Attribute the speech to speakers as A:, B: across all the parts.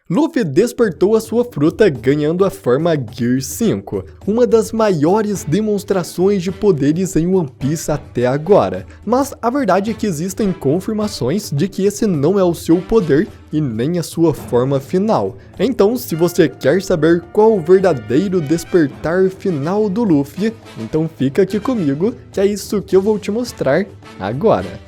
A: Luffy despertou a sua fruta ganhando a forma Gear 5, uma das maiores demonstrações de poderes em One Piece até agora. Mas a verdade é que existem confirmações de que esse não é o seu poder e nem a sua forma final. Então, se você quer saber qual o verdadeiro despertar final do Luffy, então fica aqui comigo, que é isso que eu vou te mostrar agora.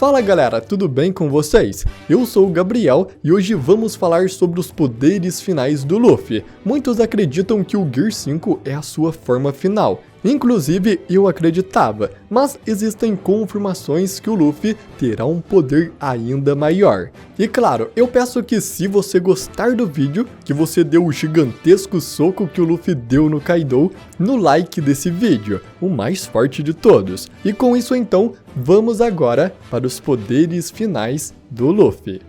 A: Fala galera, tudo bem com vocês? Eu sou o Gabriel e hoje vamos falar sobre os poderes finais do Luffy. Muitos acreditam que o Gear 5 é a sua forma final. Inclusive, eu acreditava, mas existem confirmações que o Luffy terá um poder ainda maior. E claro, eu peço que se você gostar do vídeo, que você dê o gigantesco soco que o Luffy deu no Kaido no like desse vídeo, o mais forte de todos. E com isso então, vamos agora para os poderes finais do Luffy.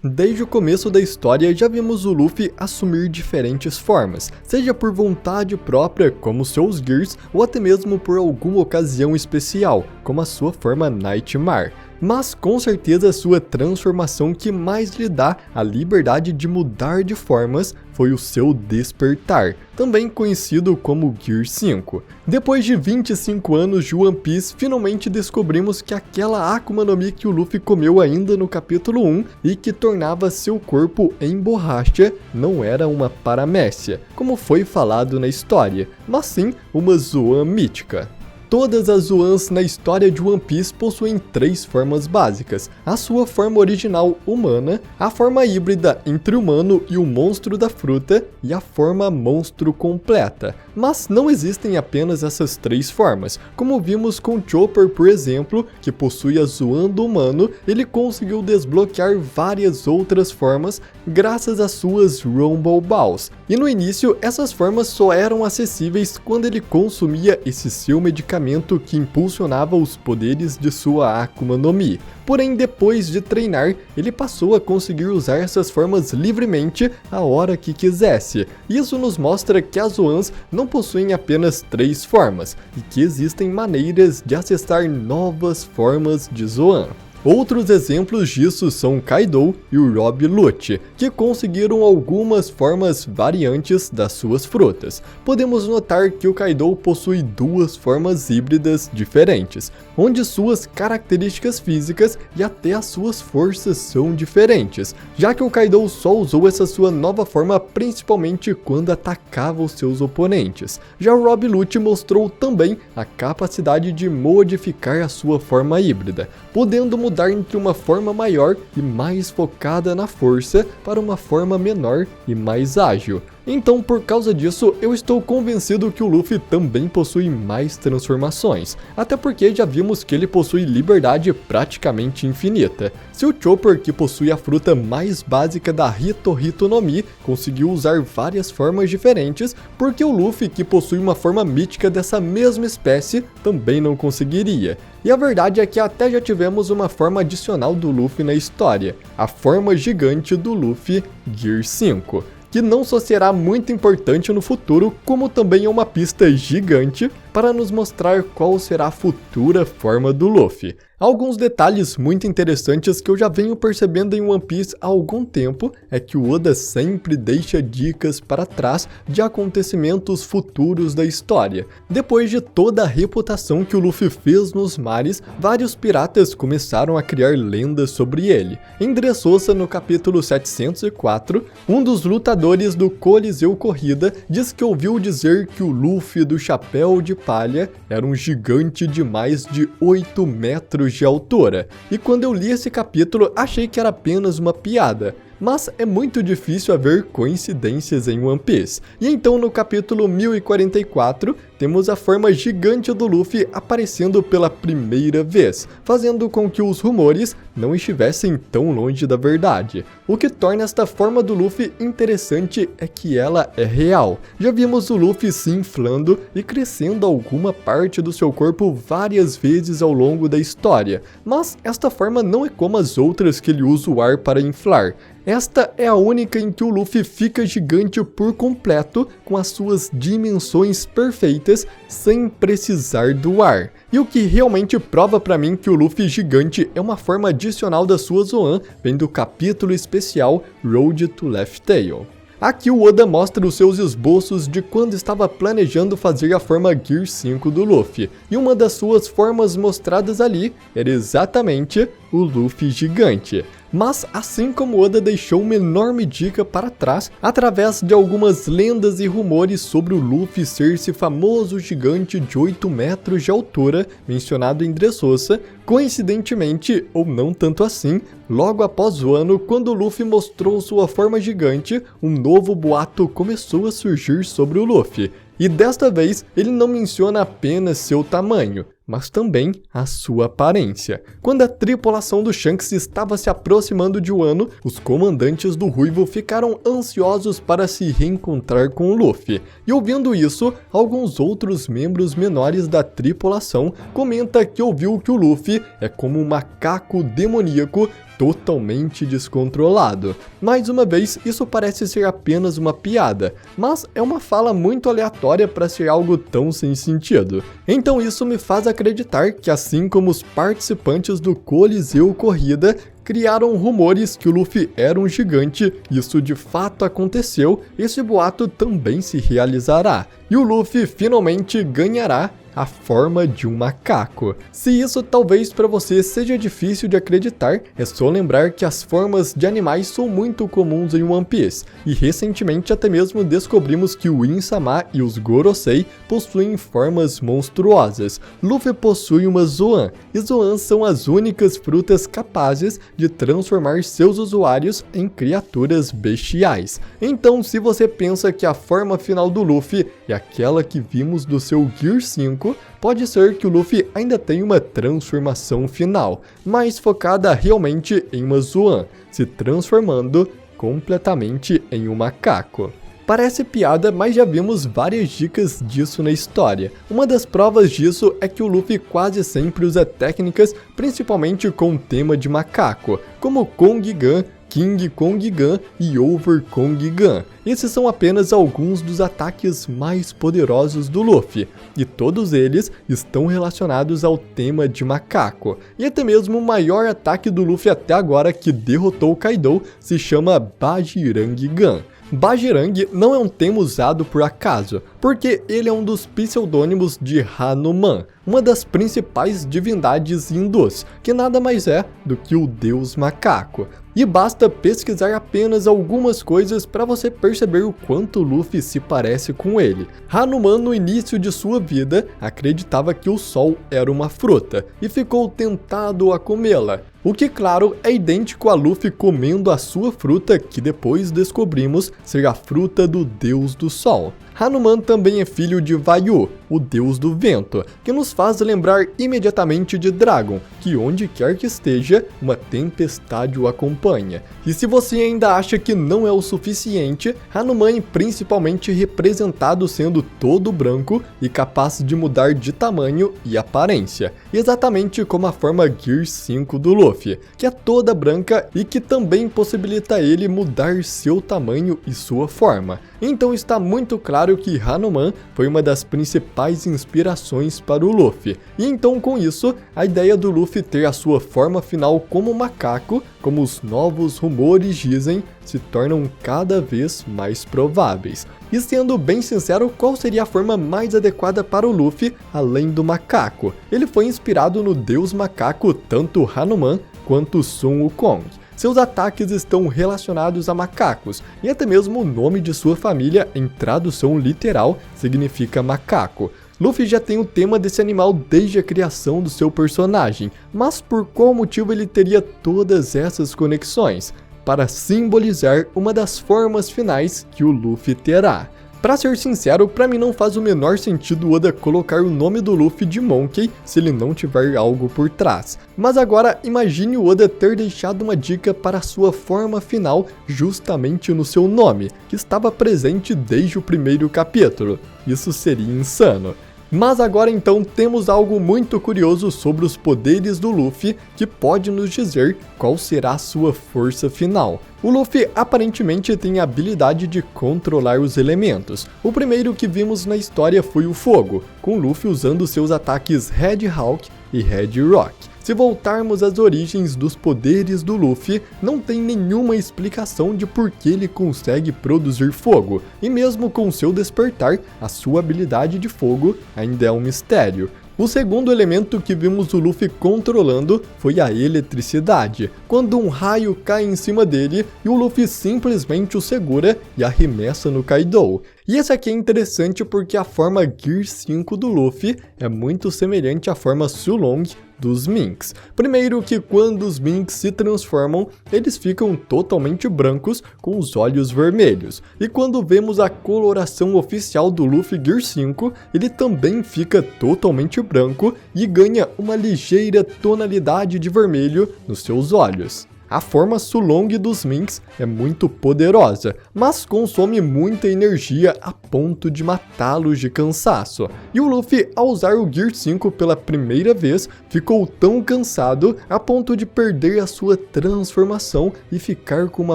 A: Desde o começo da história já vimos o Luffy assumir diferentes formas, seja por vontade própria, como seus Gears, ou até mesmo por alguma ocasião especial, como a sua forma Nightmare. Mas com certeza sua transformação que mais lhe dá a liberdade de mudar de formas foi o seu despertar, também conhecido como Gear 5. Depois de 25 anos de One Piece, finalmente descobrimos que aquela Akuma no Mi que o Luffy comeu ainda no capítulo 1 e que tornava seu corpo em borracha não era uma paramécia, como foi falado na história, mas sim uma Zoan mítica. Todas as Zoans na história de One Piece possuem três formas básicas: a sua forma original humana, a forma híbrida entre o humano e o monstro da fruta e a forma monstro completa. Mas não existem apenas essas três formas. Como vimos com Chopper, por exemplo, que possui a Zoan do humano, ele conseguiu desbloquear várias outras formas graças às suas Rumble Balls. E no início, essas formas só eram acessíveis quando ele consumia esse seu medicamento que impulsionava os poderes de sua Akuma no Mi. Porém, depois de treinar, ele passou a conseguir usar essas formas livremente a hora que quisesse. Isso nos mostra que as Zoans não possuem apenas três formas, e que existem maneiras de acessar novas formas de Zoan. Outros exemplos disso são Kaido e o Rob Lucci, que conseguiram algumas formas variantes das suas frutas. Podemos notar que o Kaido possui duas formas híbridas diferentes, onde suas características físicas e até as suas forças são diferentes, já que o Kaido só usou essa sua nova forma principalmente quando atacava os seus oponentes. Já o Rob Lucci mostrou também a capacidade de modificar a sua forma híbrida, podendo mudar entre uma forma maior e mais focada na força para uma forma menor e mais ágil. Então, por causa disso, eu estou convencido que o Luffy também possui mais transformações, até porque já vimos que ele possui liberdade praticamente infinita. Se o Chopper, que possui a fruta mais básica da Hito Hito no Mi, conseguiu usar várias formas diferentes, porque o Luffy, que possui uma forma mítica dessa mesma espécie, também não conseguiria. E a verdade é que até já tivemos uma forma adicional do Luffy na história, a forma gigante do Luffy Gear 5. Que não só será muito importante no futuro, como também é uma pista gigante para nos mostrar qual será a futura forma do Luffy. Alguns detalhes muito interessantes que eu já venho percebendo em One Piece há algum tempo é que o Oda sempre deixa dicas para trás de acontecimentos futuros da história. Depois de toda a reputação que o Luffy fez nos mares, vários piratas começaram a criar lendas sobre ele. Em Dressrosa, no capítulo 704, um dos lutadores do Coliseu Corrida diz que ouviu dizer que o Luffy do Chapéu de Palha era um gigante de mais de 8 metros de altura, e quando eu li esse capítulo achei que era apenas uma piada. Mas é muito difícil haver coincidências em One Piece. E então no capítulo 1044, temos a forma gigante do Luffy aparecendo pela primeira vez, fazendo com que os rumores não estivessem tão longe da verdade. O que torna esta forma do Luffy interessante é que ela é real. Já vimos o Luffy se inflando e crescendo alguma parte do seu corpo várias vezes ao longo da história, mas esta forma não é como as outras que ele usa o ar para inflar. Esta é a única em que o Luffy fica gigante por completo, com as suas dimensões perfeitas feitas sem precisar do ar. E o que realmente prova pra mim que o Luffy gigante é uma forma adicional da sua Zoan vem do capítulo especial Road to Laugh Tale. Aqui o Oda mostra os seus esboços de quando estava planejando fazer a forma Gear 5 do Luffy, e uma das suas formas mostradas ali era exatamente o Luffy gigante. Mas assim como Oda deixou uma enorme dica para trás, através de algumas lendas e rumores sobre o Luffy ser esse famoso gigante de 8 metros de altura, mencionado em Dressrosa, coincidentemente, ou não tanto assim, logo após o ano, quando o Luffy mostrou sua forma gigante, um novo boato começou a surgir sobre o Luffy. E desta vez, ele não menciona apenas seu tamanho, mas também a sua aparência. Quando a tripulação do Shanks estava se aproximando de Wano, os comandantes do Ruivo ficaram ansiosos para se reencontrar com o Luffy. E ouvindo isso, alguns outros membros menores da tripulação comentam que ouviu que o Luffy é como um macaco demoníaco totalmente descontrolado. Mais uma vez, isso parece ser apenas uma piada, mas é uma fala muito aleatória para ser algo tão sem sentido. Então isso me faz acreditar que, assim como os participantes do Coliseu Corrida criaram rumores que o Luffy era um gigante, isso de fato aconteceu, esse boato também se realizará, e o Luffy finalmente ganhará a forma de um macaco. Se isso talvez para você seja difícil de acreditar, é só lembrar que as formas de animais são muito comuns em One Piece, e recentemente até mesmo descobrimos que o Insama e os Gorosei possuem formas monstruosas. Luffy possui uma Zoan, e Zoan são as únicas frutas capazes de transformar seus usuários em criaturas bestiais. Então, se você pensa que a forma final do Luffy é aquela que vimos do seu Gear 5, pode ser que o Luffy ainda tenha uma transformação final, mais focada realmente em uma Zoan, se transformando completamente em um macaco. Parece piada, mas já vimos várias dicas disso na história. Uma das provas disso é que o Luffy quase sempre usa técnicas, principalmente com tema de macaco, como Kong Gun, King Kong Gun e Over Kong Gun. Esses são apenas alguns dos ataques mais poderosos do Luffy, e todos eles estão relacionados ao tema de macaco. E até mesmo o maior ataque do Luffy até agora que derrotou o Kaido se chama Bajirang Gun. Bajirang não é um termo usado por acaso, porque ele é um dos pseudônimos de Hanuman, uma das principais divindades hindus, que nada mais é do que o deus macaco. E basta pesquisar apenas algumas coisas para você perceber o quanto Luffy se parece com ele. Hanuman, no início de sua vida, acreditava que o sol era uma fruta e ficou tentado a comê-la. O que, claro, é idêntico a Luffy comendo a sua fruta, que depois descobrimos ser a fruta do deus do sol. Hanuman também é filho de Vayu, o deus do vento, que nos faz lembrar imediatamente de Dragon, que onde quer que esteja, uma tempestade o acompanha. E se você ainda acha que não é o suficiente, Hanuman é principalmente representado sendo todo branco e capaz de mudar de tamanho e aparência, exatamente como a forma Gear 5 do Luffy, que é toda branca e que também possibilita ele mudar seu tamanho e sua forma. Então está muito claro que Hanuman foi uma das principais inspirações para o Luffy, e então com isso, a ideia do Luffy ter a sua forma final como macaco, como os novos rumores dizem, se tornam cada vez mais prováveis. E sendo bem sincero, qual seria a forma mais adequada para o Luffy, além do macaco? Ele foi inspirado no deus macaco tanto Hanuman quanto Sun Wukong. Seus ataques estão relacionados a macacos, e até mesmo o nome de sua família, em tradução literal, significa macaco. Luffy já tem o tema desse animal desde a criação do seu personagem, mas por qual motivo ele teria todas essas conexões? Para simbolizar uma das formas finais que o Luffy terá. Pra ser sincero, pra mim não faz o menor sentido Oda colocar o nome do Luffy de Monkey se ele não tiver algo por trás. Mas agora imagine o Oda ter deixado uma dica para a sua forma final justamente no seu nome, que estava presente desde o primeiro capítulo. Isso seria insano. Mas agora então temos algo muito curioso sobre os poderes do Luffy que pode nos dizer qual será a sua força final. O Luffy aparentemente tem a habilidade de controlar os elementos. O primeiro que vimos na história foi o fogo, com Luffy usando seus ataques Red Hawk e Red Rock. Se voltarmos às origens dos poderes do Luffy, não tem nenhuma explicação de por que ele consegue produzir fogo, e mesmo com seu despertar, a sua habilidade de fogo ainda é um mistério. O segundo elemento que vimos o Luffy controlando foi a eletricidade, quando um raio cai em cima dele e o Luffy simplesmente o segura e arremessa no Kaido. E esse aqui é interessante porque a forma Gear 5 do Luffy é muito semelhante à forma Sulong dos Minks. Primeiro que quando os Minks se transformam, eles ficam totalmente brancos com os olhos vermelhos. E quando vemos a coloração oficial do Luffy Gear 5, ele também fica totalmente branco e ganha uma ligeira tonalidade de vermelho nos seus olhos. A forma Sulong dos Minks é muito poderosa, mas consome muita energia a ponto de matá-los de cansaço. E o Luffy, ao usar o Gear 5 pela primeira vez, ficou tão cansado a ponto de perder a sua transformação e ficar com uma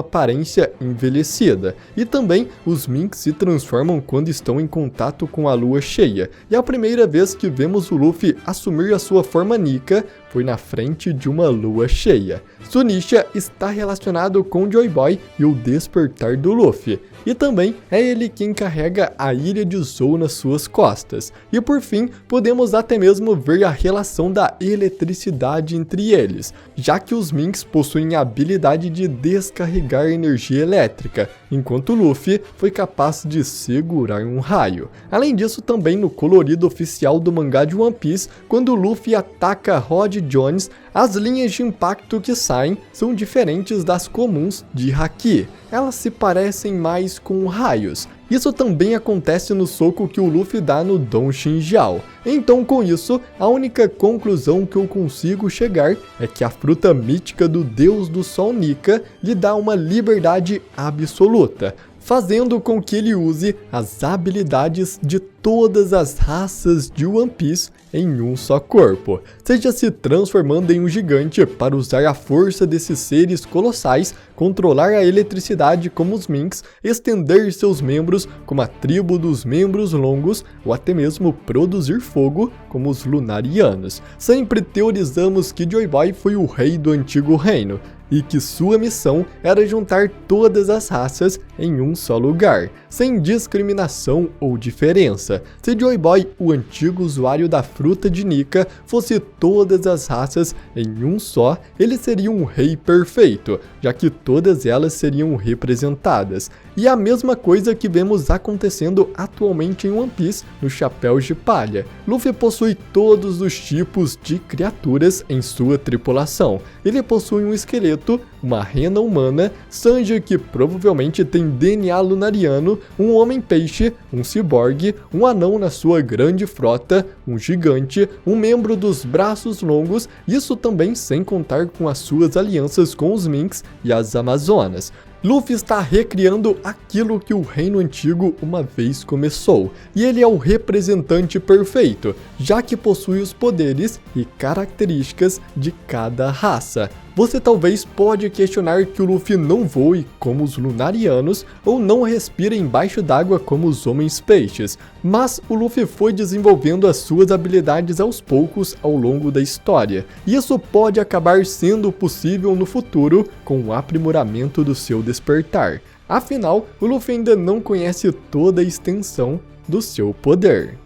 A: aparência envelhecida. E também os Minks se transformam quando estão em contato com a lua cheia. E a primeira vez que vemos o Luffy assumir a sua forma Nika foi na frente de uma lua cheia. Zunisha está relacionado com Joy Boy e o despertar do Luffy, e também é ele quem carrega a ilha de Zou nas suas costas. E por fim, podemos até mesmo ver a relação da eletricidade entre eles, já que os Minks possuem a habilidade de descarregar energia elétrica, enquanto Luffy foi capaz de segurar um raio. Além disso, também no colorido oficial do mangá de One Piece, quando Luffy ataca Rod Jones, as linhas de impacto que saem são diferentes das comuns de Haki. Elas se parecem mais com raios. Isso também acontece no soco que o Luffy dá no Don Xinjiao. Então, com isso, a única conclusão que eu consigo chegar é que a fruta mítica do Deus do Sol Nika lhe dá uma liberdade absoluta, fazendo com que ele use as habilidades de todas as raças de One Piece em um só corpo, seja se transformando em um gigante para usar a força desses seres colossais, controlar a eletricidade como os Minks, estender seus membros como a tribo dos membros longos, ou até mesmo produzir fogo como os Lunarianos. Sempre teorizamos que Joy Boy foi o rei do antigo reino, e que sua missão era juntar todas as raças em um só lugar, sem discriminação ou diferença. Se Joy Boy, o antigo usuário da fruta de Nika, fosse todas as raças em um só, ele seria um rei perfeito, já que todas elas seriam representadas. E a mesma coisa que vemos acontecendo atualmente em One Piece no Chapéu de Palha. Luffy possui todos os tipos de criaturas em sua tripulação. Ele possui um esqueleto, uma rena humana, Sanji que provavelmente tem DNA lunariano, um homem-peixe, um ciborgue, um anão na sua grande frota, um gigante, um membro dos braços longos, isso também sem contar com as suas alianças com os Minks e as Amazonas. Luffy está recriando aquilo que o Reino Antigo uma vez começou, e ele é o representante perfeito, já que possui os poderes e características de cada raça. Você talvez pode questionar que o Luffy não voe como os Lunarianos ou não respira embaixo d'água como os Homens-Peixes, mas o Luffy foi desenvolvendo as suas habilidades aos poucos ao longo da história, e isso pode acabar sendo possível no futuro com o aprimoramento do seu despertar. Afinal, o Luffy ainda não conhece toda a extensão do seu poder.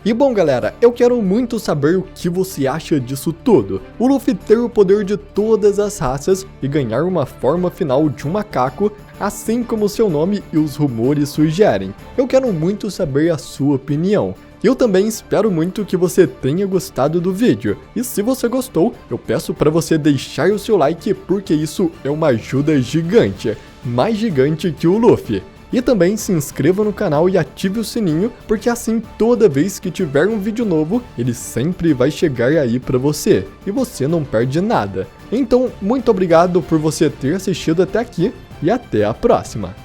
A: E bom galera, eu quero muito saber o que você acha disso tudo. O Luffy ter o poder de todas as raças e ganhar uma forma final de um macaco, assim como seu nome e os rumores sugerem. Eu quero muito saber a sua opinião. Eu também espero muito que você tenha gostado do vídeo, e se você gostou, eu peço para você deixar o seu like porque isso é uma ajuda gigante, mais gigante que o Luffy. E também se inscreva no canal e ative o sininho, porque assim toda vez que tiver um vídeo novo, ele sempre vai chegar aí para você, e você não perde nada. Então, muito obrigado por você ter assistido até aqui, e até a próxima!